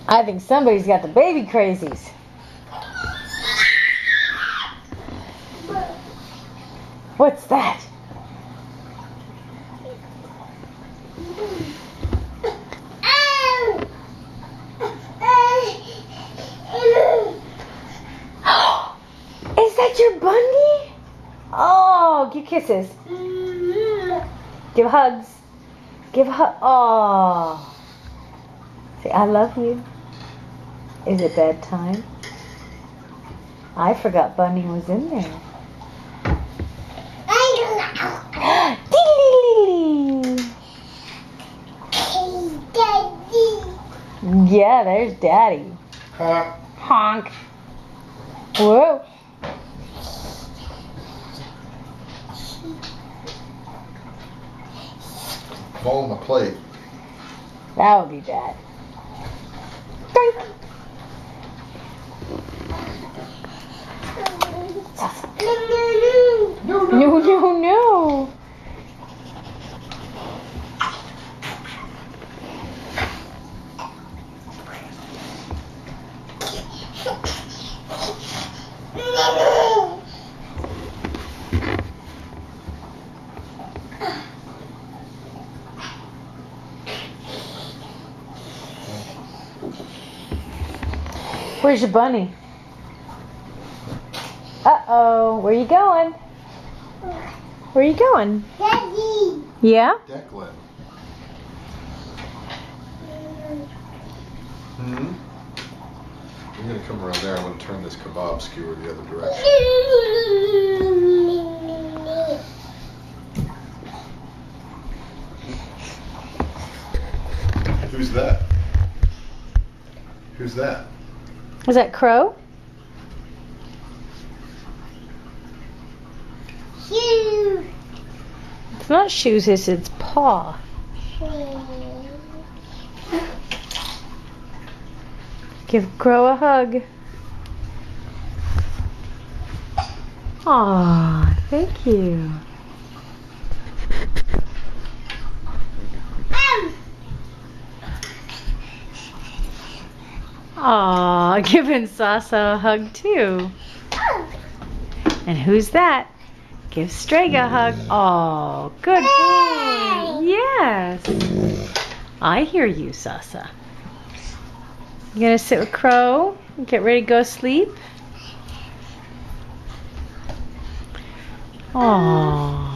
I think somebody's got the baby crazies. What's that? Is that your bunny? Oh, give kisses. Give hugs. Give a hug. Oh. Say, I love you. Is it bedtime? I forgot Bunny was in there. Yeah, there's Daddy. Honk. Whoa. Fall on my plate. That would be bad. No, no, no. Where's your bunny? Uh-oh. Where you going? Where you going? Daddy. Yeah? Declan. I'm going to come around there. I'm going to turn this kebab skewer the other direction. Who's that? Who's that? Is that Crow? Shoe. It's not shoes, it's its paw. Give Crow a hug. Aw, thank you. Aw, giving Sasa a hug too. And who's that? Give Strega a hug. Oh, good boy. Yes. I hear you, Sasa. You gonna sit with Crow and get ready to go sleep? Aww.